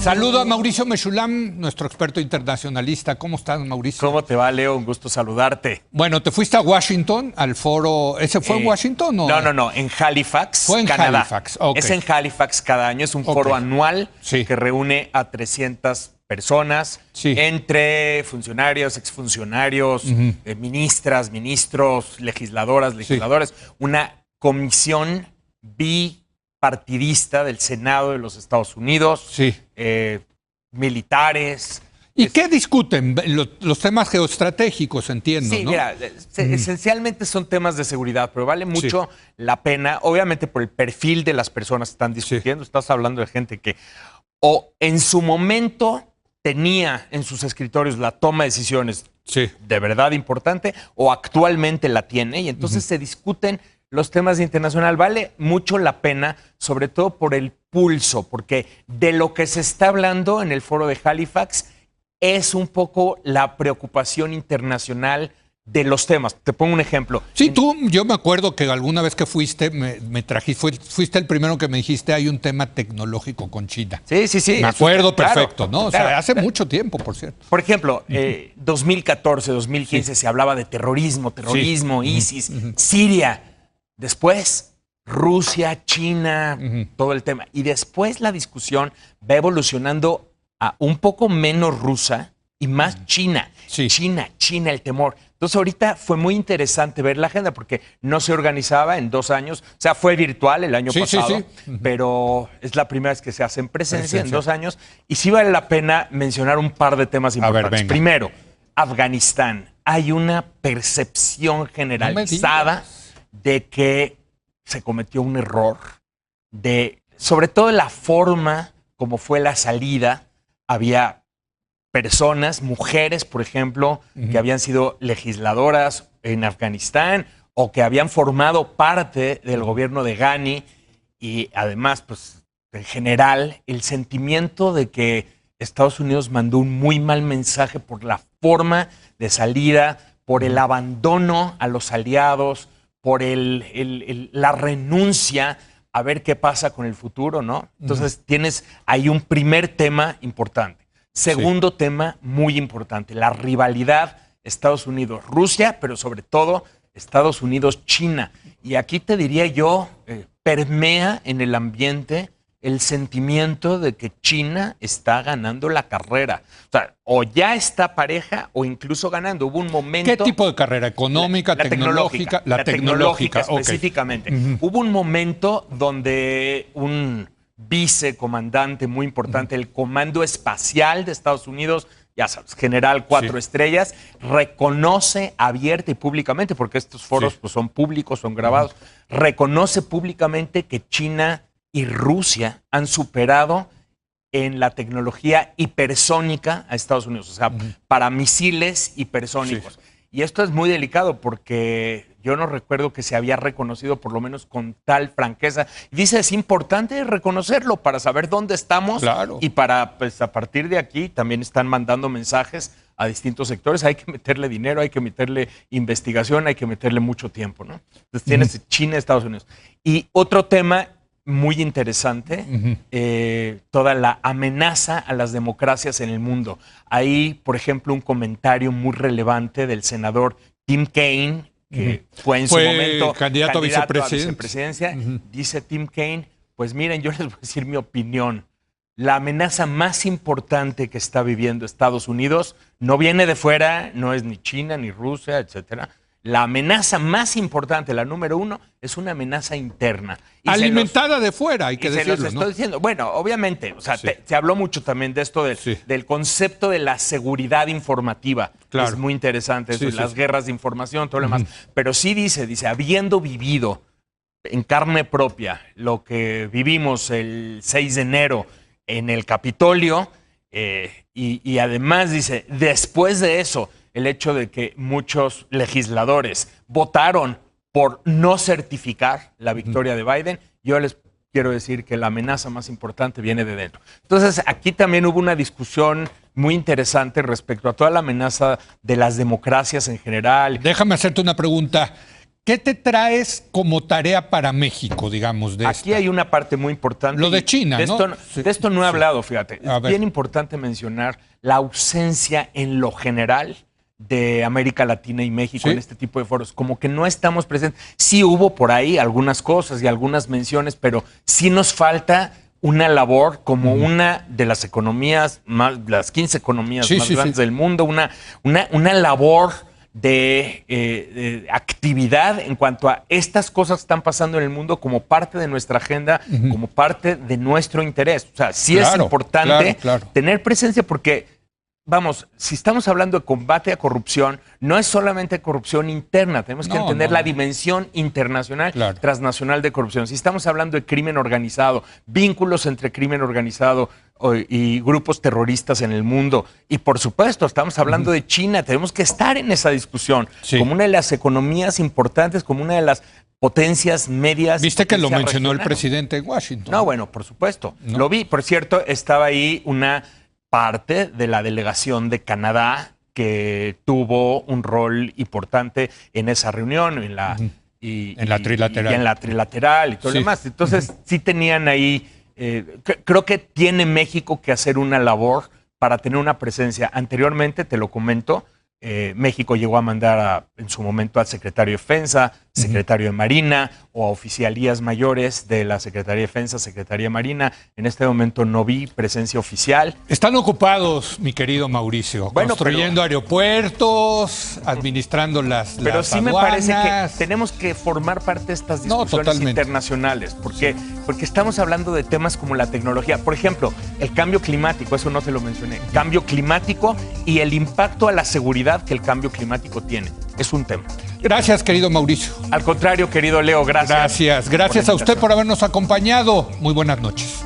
Saludo a Mauricio Mechulam, nuestro experto internacionalista. ¿Cómo estás, Mauricio? ¿Cómo te va, Leo? Un gusto saludarte. Bueno, ¿te fuiste a Washington, al foro? ¿Ese fue en Washington o...? No, en Halifax, fue en Canadá. Halifax, okay. Es en Halifax cada año, es un foro anual que reúne a 300 personas, entre funcionarios, exfuncionarios, ministras, ministros, legisladoras, legisladores, una comisión bipartidista del Senado de los Estados Unidos, militares. ¿Y qué discuten? Los temas geoestratégicos, entiendo, Sí, ¿no? mira, esencialmente son temas de seguridad, pero vale mucho la pena, obviamente por el perfil de las personas que están discutiendo. Estás hablando de gente que o en su momento tenía en sus escritorios la toma de decisiones de verdad importante o actualmente la tiene y entonces se discuten los temas internacional. Vale mucho la pena, sobre todo por el pulso, porque de lo que se está hablando en el foro de Halifax es un poco la preocupación internacional de los temas. Te pongo un ejemplo. Sí, yo me acuerdo que alguna vez que fuiste, me trajiste, fuiste el primero que me dijiste, hay un tema tecnológico con China. Sí. Me acuerdo perfecto, ¿no? O sea, hace mucho tiempo, por cierto. Por ejemplo, 2014, 2015 se hablaba de terrorismo, ISIS, Siria. Después, Rusia, China, todo el tema. Y después la discusión va evolucionando a un poco menos rusa y más China. China, el temor. Entonces ahorita fue muy interesante ver la agenda porque no se organizaba en 2 años. O sea, fue virtual el año pasado, pero es la primera vez que se hace en presencia en 2 años. Y sí vale la pena mencionar un par de temas importantes. Primero, Afganistán. Hay una percepción generalizada de que se cometió un error, sobre todo la forma como fue la salida. Había personas, mujeres, por ejemplo, que habían sido legisladoras en Afganistán o que habían formado parte del gobierno de Ghani y además, pues, en general, el sentimiento de que Estados Unidos mandó un muy mal mensaje por la forma de salida, por el abandono a los aliados, por la renuncia a ver qué pasa con el futuro, ¿no? Entonces tienes ahí un primer tema importante. Segundo tema muy importante, la rivalidad Estados Unidos-Rusia, pero sobre todo Estados Unidos-China. Y aquí te diría yo, permea en el ambiente el sentimiento de que China está ganando la carrera. O sea, o ya está pareja o incluso ganando. Hubo un momento... ¿Qué tipo de carrera? ¿Económica, tecnológica? La tecnológica específicamente. Hubo un momento donde un vicecomandante muy importante del Comando Espacial de Estados Unidos, ya sabes, general 4 estrellas, reconoce abierta y públicamente, porque estos foros pues, son públicos, son grabados, reconoce públicamente que China y Rusia han superado en la tecnología hipersónica a Estados Unidos, o sea, para misiles hipersónicos. Y esto es muy delicado porque yo no recuerdo que se había reconocido, por lo menos con tal franqueza. Y dice, es importante reconocerlo para saber dónde estamos y para, pues, a partir de aquí también están mandando mensajes a distintos sectores. Hay que meterle dinero, hay que meterle investigación, hay que meterle mucho tiempo, ¿no? Entonces tienes China y Estados Unidos. Y otro tema muy interesante, toda la amenaza a las democracias en el mundo. Hay, por ejemplo, un comentario muy relevante del senador Tim Kaine, que fue en su momento candidato a vicepresidencia. Dice Tim Kaine, pues miren, yo les voy a decir mi opinión. La amenaza más importante que está viviendo Estados Unidos no viene de fuera, no es ni China, ni Rusia, etcétera. La amenaza más importante, la número 1, es una amenaza interna. Y alimentada de fuera, hay que decirlo, se los estoy diciendo. Bueno, obviamente, o sea, se habló mucho también de esto del concepto de la seguridad informativa. Es muy interesante eso, las guerras de información, todo lo demás. Pero sí dice, habiendo vivido en carne propia lo que vivimos el 6 de enero en el Capitolio, y además dice, después de eso, el hecho de que muchos legisladores votaron por no certificar la victoria de Biden, yo les quiero decir que la amenaza más importante viene de dentro. Entonces, aquí también hubo una discusión muy interesante respecto a toda la amenaza de las democracias en general. Déjame hacerte una pregunta. ¿Qué te traes como tarea para México, digamos, de Aquí hay una parte muy importante. Lo de China, de esto, ¿no? De esto no he hablado, fíjate. A Es ver. bien importante mencionar la ausencia en lo general de América Latina y México Sí. en este tipo de foros. Como que no estamos presentes. Sí hubo por ahí algunas cosas y algunas menciones, pero sí nos falta una labor como una de las economías, las 15 economías Sí, más sí, grandes sí. del mundo, una labor de actividad en cuanto a estas cosas que están pasando en el mundo como parte de nuestra agenda, como parte de nuestro interés. O sea, sí es Claro, importante claro. tener presencia porque, vamos, si estamos hablando de combate a corrupción, no es solamente corrupción interna, tenemos que No, entender no, la no. dimensión internacional, Claro. transnacional de corrupción. Si estamos hablando de crimen organizado, vínculos entre crimen organizado y grupos terroristas en el mundo, y por supuesto estamos hablando de China, tenemos que estar en esa discusión Sí. como una de las economías importantes, como una de las potencias medias. Viste que lo potencias mencionó el regionales. presidente en Washington. No, bueno, por supuesto. ¿No? Lo vi. Por cierto, estaba ahí una parte de la delegación de Canadá que tuvo un rol importante en esa reunión, en la, En la trilateral. y en la trilateral y todo Sí. lo demás. Entonces, sí tenían ahí, creo que tiene México que hacer una labor para tener una presencia. Anteriormente, te lo comento, México llegó a mandar en su momento al secretario de Defensa, secretario de Marina o a oficialías mayores de la Secretaría de Defensa, Secretaría de Marina. En este momento no vi presencia oficial. Están ocupados, mi querido Mauricio, Bueno, construyendo aeropuertos, administrando las Pero sí me parece que aduanas. tenemos que formar parte de estas No, discusiones totalmente. internacionales, porque estamos hablando de temas como la tecnología. Por ejemplo, el cambio climático, eso no te lo mencioné. Cambio climático y el impacto a la seguridad que el cambio climático tiene. Es un tema. Gracias, querido Mauricio. Al contrario, querido Leo, gracias. Gracias. Gracias por a la usted por invitación. habernos acompañado. Muy buenas noches.